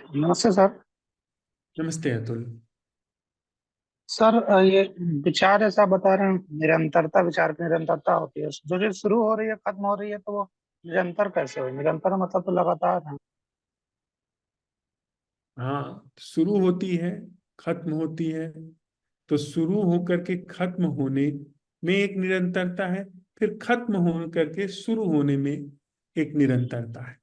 नमस्ते सर। नमस्ते अतुल। सर ये विचार ऐसा बता रहे हैं, निरंतरता, विचार की निरंतरता होती है। जो चीज शुरू हो रही है खत्म हो रही है तो वो निरंतर कैसे हो? निरंतर मतलब तो लगातार है। हाँ, शुरू होती है, खत्म होती है। तो शुरू होकर के खत्म होने में एक निरंतरता है, फिर खत्म हो करके शुरू होने में एक निरंतरता है।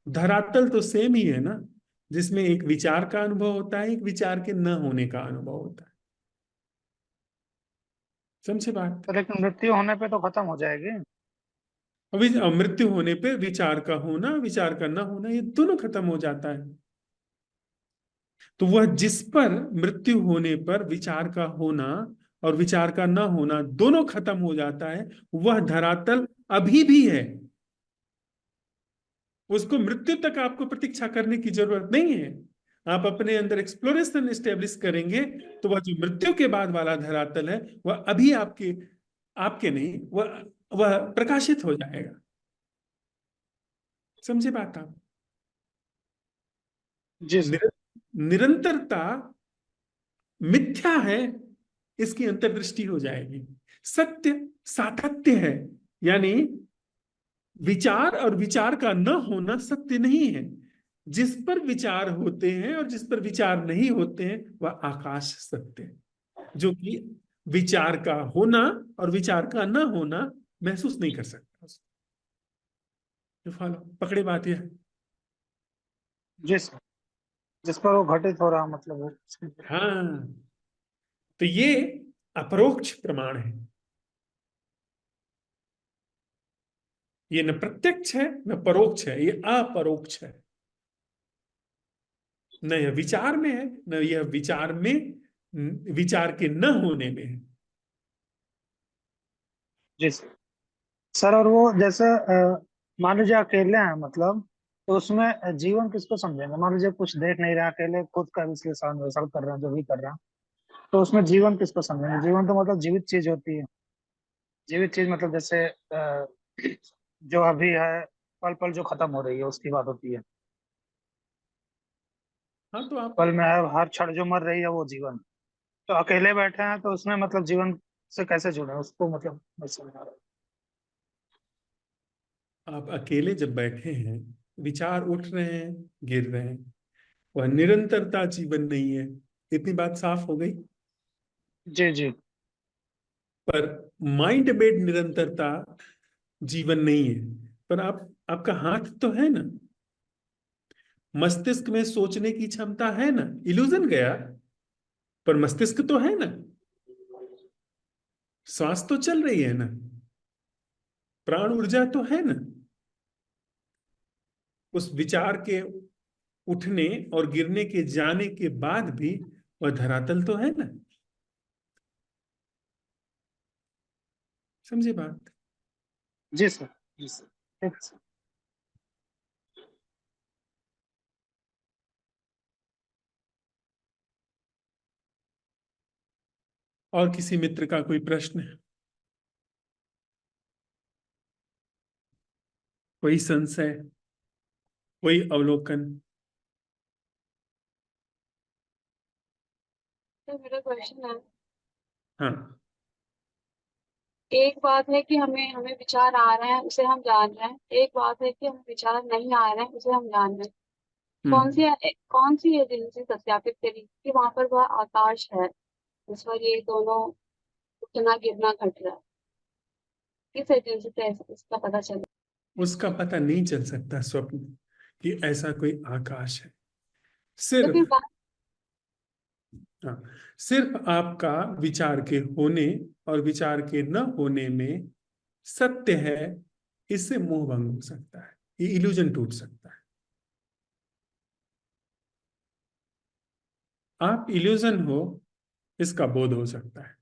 धरातल तो सेम ही है ना, जिसमें एक विचार का अनुभव होता है, एक विचार के न होने का अनुभव होता है। समझे बात? तो लेकिन मृत्यु होने पे तो खत्म हो जाएगी। अभी मृत्यु होने पे विचार का होना, विचार का न होना, ये दोनों खत्म हो जाता है। तो वह जिस पर मृत्यु होने पर विचार का होना और विचार का न होना दोनों खत्म हो जाता है, वह धरातल अभी भी है। उसको मृत्यु तक आपको प्रतीक्षा करने की जरूरत नहीं है। आप अपने अंदर एक्सप्लोरेशन स्टेब्लिश करेंगे तो वह जो मृत्यु के बाद वाला धरातल है, वह अभी आपके आपके नहीं, वह प्रकाशित हो जाएगा। समझे बात आप? जी सर। निरंतरता मिथ्या है, इसकी अंतर्दृष्टि हो जाएगी। सत्य सातत्य है, यानी विचार और विचार का न होना सत्य नहीं है। जिस पर विचार होते हैं और जिस पर विचार नहीं होते हैं वह आकाश सत्य है, जो कि विचार का होना और विचार का न होना महसूस नहीं कर सकता। तो फॉलो पकड़े बात यह है। जी सर। जिस पर वो घटित हो रहा मतलब वो। हाँ, तो ये अपरोक्ष प्रमाण है। ये न प्रत्यक्ष है न परोक्ष है, ये अपरोक्ष है। न यह विचार में है, न यह विचार में विचार के न होने में है। जी सर। सर और वो जैसे मान लीजिए अकेले हैं मतलब, तो उसमें जीवन किसको समझेंगे? मान लीजिए कुछ देख नहीं रहे, अकेले खुद का विश्लेषण विश्लेषण कर रहे हैं, जो भी कर रहे हैं, तो उसमें जीवन किसको समझेंगे? जीवन तो मतलब जीवित चीज होती है। जीवित चीज मतलब जैसे जो अभी है, पल पल जो खत्म हो रही है उसकी बात होती है। हाँ, तो आप पल में है, हर क्षण जो मर रही है वो जीवन। तो अकेले बैठे हैं तो उसमें मतलब जीवन से कैसे जुड़े उसको मतलब नहीं समझ आ रहा। आप अकेले जब बैठे हैं, विचार उठ रहे हैं, गिर रहे हैं, वह निरंतरता जीवन नहीं है। इतनी बात साफ हो गई। जी जी। पर माइंड मेड निरंतरता जीवन नहीं है। पर आपका हाथ तो है ना, मस्तिष्क में सोचने की क्षमता है ना, इल्यूजन गया, पर मस्तिष्क तो है ना, श्वास तो चल रही है ना, प्राण ऊर्जा तो है ना। उस विचार के उठने और गिरने के जाने के बाद भी वह धरातल तो है ना। समझे बात? जी सर। जी सर। ठीक है सर। और किसी मित्र का कोई प्रश्न, कोई संशय, कोई अवलोकन? तो मेरा क्वेश्चन है, हाँ। एक बात है कि हमें हमें विचार आ रहे हैं उसे हम जान रहे हैं, एक बात है कि हमें विचार नहीं आ रहे हैं उसे हम जान रहे हैं। हम्म कौन सी एजेंसी सत्यापित करेगी कि वहां पर वह आकाश है जिस पर ये दोनों उठना गिरना घट रहा है? किस एजेंसी से इसका पता चले? उसका पता नहीं चल सकता स्वप्न कि ऐसा कोई आकाश है। तो फिर सिर्फ, हाँ, सिर्फ आपका विचार के होने और विचार के न होने में सत्य है। इससे मोह भंग हो सकता है, ये इल्यूजन टूट सकता है। आप इल्यूजन हो, इसका बोध हो सकता है।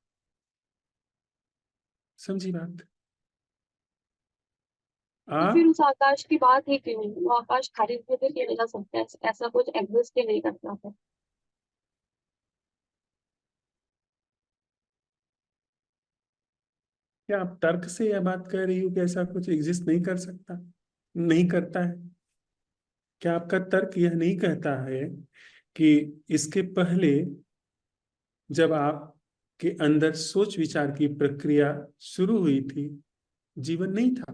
समझी बात? तो फिर आप उस आकाश की बात ही क्यों नहीं? वो आकाश खाली भी तो किया जा सकता है, ऐसा कुछ एग्जिस्ट ही नहीं करता है। क्या आप तर्क से यह बात कह रही हो कि ऐसा कुछ एग्जिस्ट नहीं कर सकता, नहीं करता है? क्या आपका तर्क यह नहीं कहता है कि इसके पहले जब आप के अंदर सोच विचार की प्रक्रिया शुरू हुई थी, जीवन नहीं था?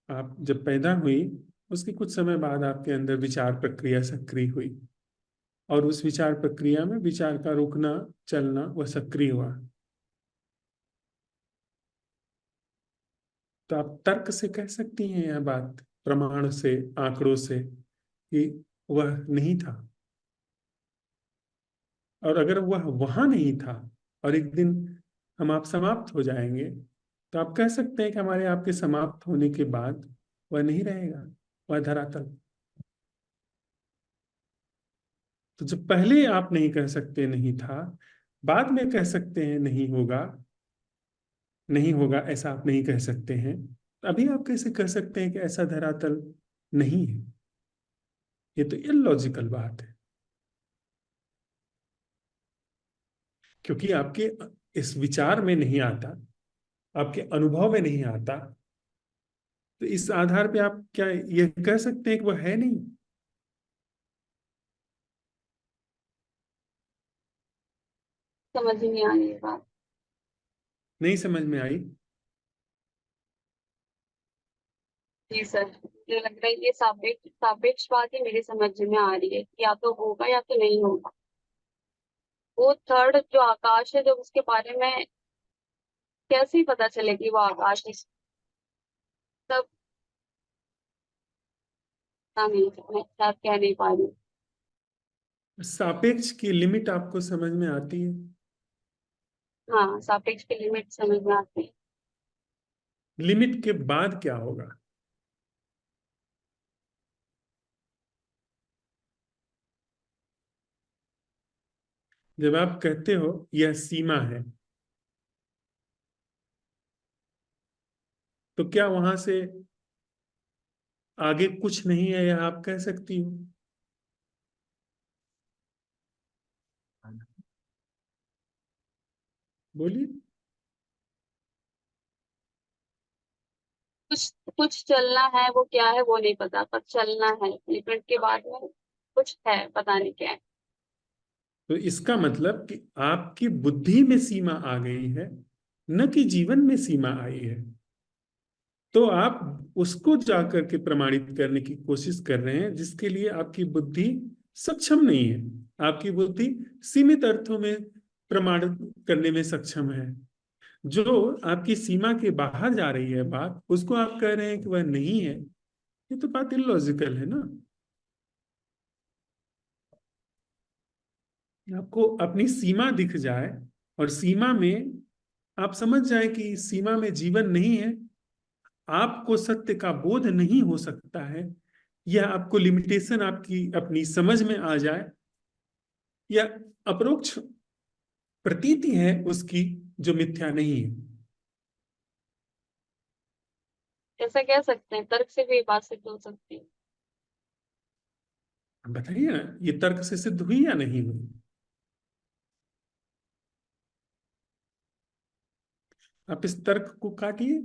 आप जब पैदा हुई, उसके कुछ समय बाद आपके अंदर विचार प्रक्रिया सक्रिय हुई, और उस विचार प्रक्रिया में विचार का रुकना, चलना, वह सक्रिय हुआ। तो आप तर्क से कह सकती हैं यह बात, प्रमाण से, आंकड़ों से, कि वह नहीं था। और अगर वह वहां नहीं था और एक दिन आप समाप्त हो जाएंगे, तो आप कह सकते हैं कि हमारे आपके समाप्त होने के बाद वह नहीं रहेगा, वह धरातल। तो जब पहले आप नहीं कह सकते नहीं था, बाद में कह सकते हैं नहीं होगा, नहीं होगा, ऐसा आप नहीं कह सकते हैं, अभी आप कैसे कह सकते हैं कि ऐसा धरातल नहीं है? ये तो इलॉजिकल बात है, क्योंकि आपके इस विचार में नहीं आता, आपके अनुभव में नहीं आता। तो इस आधार पे आप क्या ये कह सकते हैं कि वह है नहीं? समझ ही नहीं आ रही है बात। नहीं समझ में आई? जी सर, मुझे लग रहा है ये सापेक्ष सापेक्ष बात ही मेरी समझ में आ रही है कि या तो होगा या तो नहीं होगा। वो थर्ड जो आकाश है, जो उसके बारे में कैसे ही पता चलेगी वो आकाश है, सब पता नहीं, मैं शायद कह नहीं पा रही हूँ। सापेक्ष की लिमिट आपको समझ में आती है? हाँ, सापेक्ष की लिमिट समझ में आती है। लिमिट के बाद क्या होगा? जब आप कहते हो यह सीमा है, तो क्या वहां से आगे कुछ नहीं है, यह आप कह सकती हो? बोलिए। कुछ कुछ चलना है, वो क्या है वो नहीं पता, पर चलना है, लिमिट के बाद में कुछ है, पता नहीं क्या है। तो इसका मतलब कि आपकी बुद्धि में सीमा आ गई है, न कि जीवन में सीमा आई है। तो आप उसको जाकर के प्रमाणित करने की कोशिश कर रहे हैं, जिसके लिए आपकी बुद्धि सक्षम नहीं है। आपकी बुद्धि सीमित अर्थों में प्रमाणित करने में सक्षम है। जो आपकी सीमा के बाहर जा रही है बात, उसको आप कह रहे हैं कि वह नहीं है, ये तो बात इलॉजिकल है ना। आपको अपनी सीमा दिख जाए और सीमा में आप समझ जाए कि सीमा में जीवन नहीं है, आपको सत्य का बोध नहीं हो सकता है, या आपको लिमिटेशन आपकी अपनी समझ में आ जाए, या अपरोक्ष प्रतीति है उसकी जो मिथ्या नहीं है। ऐसा कह सकते हैं, तर्क से भी ये बात सिद्ध हो सकती है। बताइए ना, ये तर्क से सिद्ध हुई या नहीं हुई? आप इस तर्क को काटिए।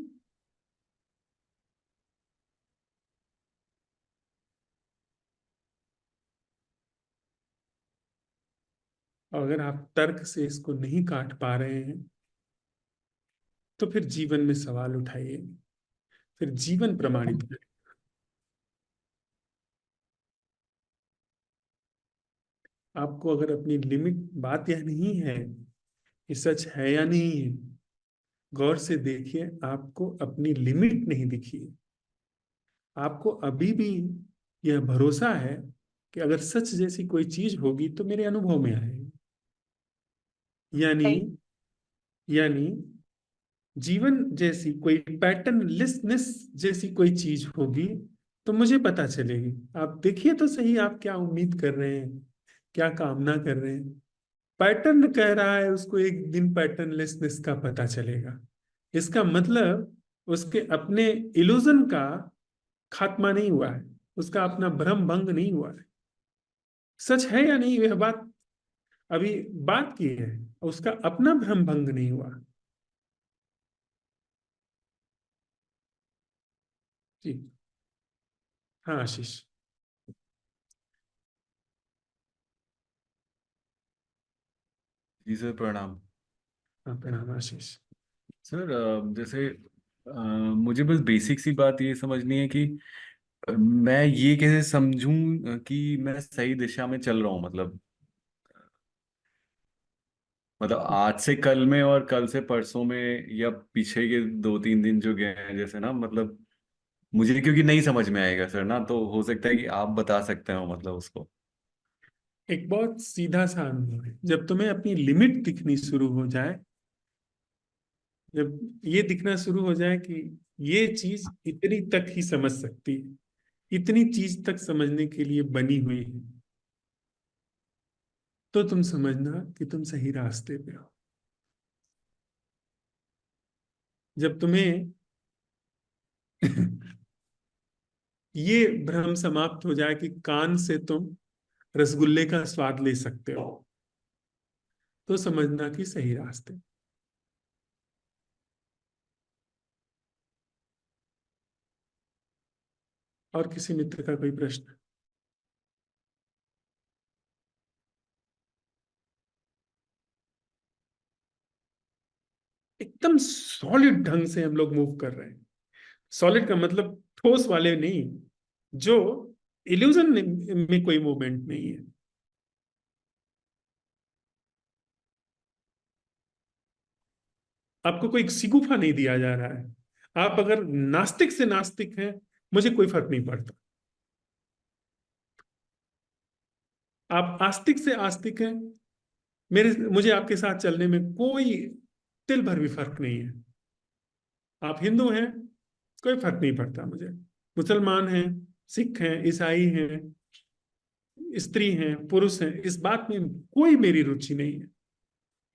और अगर आप तर्क से इसको नहीं काट पा रहे हैं, तो फिर जीवन में सवाल उठाइए, फिर जीवन प्रमाणित करें। आपको अगर अपनी लिमिट, बात यह नहीं है कि सच है या नहीं है, गौर से देखिए, आपको अपनी लिमिट नहीं दिखी है। आपको अभी भी यह भरोसा है कि अगर सच जैसी कोई चीज होगी तो मेरे अनुभव में आएगी। यानी सही। यानी जीवन जैसी कोई पैटर्नलेसनेस जैसी कोई चीज होगी तो मुझे पता चलेगी। आप देखिए तो सही, आप क्या उम्मीद कर रहे हैं, क्या कामना कर रहे हैं? पैटर्न कह रहा है उसको एक दिन पैटर्नलेसनेस का पता चलेगा। इसका मतलब उसके अपने इल्यूजन का खात्मा नहीं हुआ है, उसका अपना भ्रम भंग नहीं हुआ है। सच है या नहीं, यह बात अभी बात की है, उसका अपना भ्रम भंग नहीं हुआ। जी हाँ आशीष। जी सर, प्रणाम। हाँ प्रणाम आशीष। सर जैसे मुझे बस बेसिक सी बात ये समझनी है कि मैं ये कैसे समझूं कि मैं सही दिशा में चल रहा हूँ। मतलब आज से कल में और कल से परसों में, या पीछे के 2-3 दिन जो गए हैं जैसे ना, मतलब मुझे क्योंकि नहीं समझ में आएगा सर ना, तो हो सकता है कि आप बता सकते हो मतलब उसको। एक बहुत सीधा सा अनुभव है, जब तुम्हें अपनी लिमिट दिखनी शुरू हो जाए, जब ये दिखना शुरू हो जाए कि ये चीज इतनी तक ही समझ सकती है, इतनी चीज तक समझने के लिए बनी हुई है, तो तुम समझना कि तुम सही रास्ते पे हो। जब तुम्हें ये भ्रम समाप्त हो जाए कि कान से तुम रसगुल्ले का स्वाद ले सकते हो, तो समझना कि सही रास्ते। और किसी मित्र का कोई प्रश्न? एकदम सॉलिड ढंग से हम लोग मूव कर रहे हैं। सॉलिड का मतलब ठोस वाले नहीं, जो इल्यूजन में कोई मूवमेंट नहीं है। आपको कोई सिगुफा नहीं दिया जा रहा है। आप अगर नास्तिक से नास्तिक हैं, मुझे कोई फर्क नहीं पड़ता। आप आस्तिक से आस्तिक हैं, मुझे आपके साथ चलने में कोई तिल भर भी फर्क नहीं है। आप हिंदू हैं, कोई फर्क नहीं पड़ता मुझे। मुसलमान हैं, सिख हैं, ईसाई हैं, स्त्री हैं, पुरुष हैं, इस बात में कोई मेरी रुचि नहीं है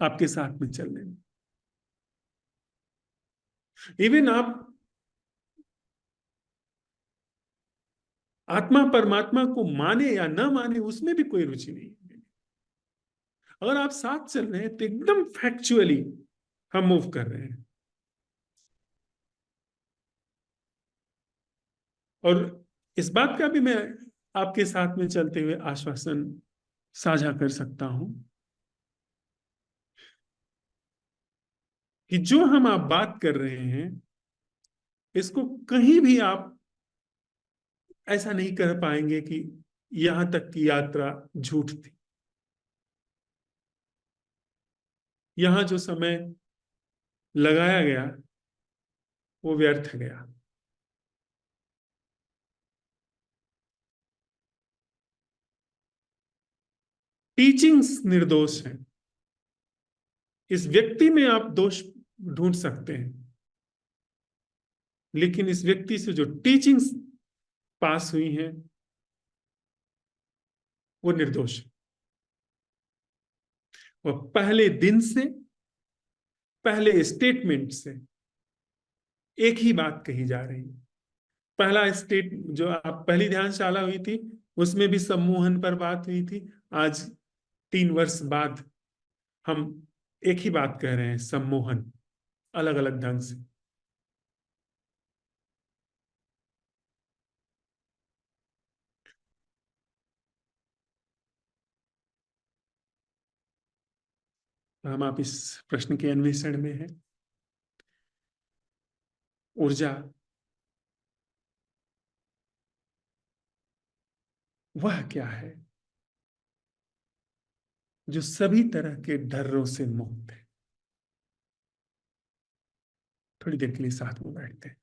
आपके साथ में चलने में। इवन आप आत्मा परमात्मा को माने या ना माने, उसमें भी कोई रुचि नहीं है। अगर आप साथ चल रहे हैं तो एकदम फैक्चुअली हम मूव कर रहे हैं। और इस बात का भी मैं आपके साथ में चलते हुए आश्वासन साझा कर सकता हूं कि जो हम आप बात कर रहे हैं, इसको कहीं भी आप ऐसा नहीं कर पाएंगे कि यहां तक की यात्रा झूठ थी। यहां जो समय लगाया गया वो व्यर्थ गया। टीचिंग्स निर्दोष हैं। इस व्यक्ति में आप दोष ढूंढ सकते हैं, लेकिन इस व्यक्ति से जो टीचिंग्स पास हुई हैं वो निर्दोष है। वो पहले दिन से, पहले स्टेटमेंट से एक ही बात कही जा रही है। पहला स्टेट जो आप पहली ध्यानशाला हुई थी, उसमें भी सम्मोहन पर बात हुई थी। आज 3 वर्ष बाद हम एक ही बात कह रहे हैं, सम्मोहन, अलग अलग ढंग से। हम आप इस प्रश्न के अन्वेषण में हैं। ऊर्जा वह क्या है जो सभी तरह के डरों से मुक्त है? थोड़ी देर के लिए साथ में बैठते हैं।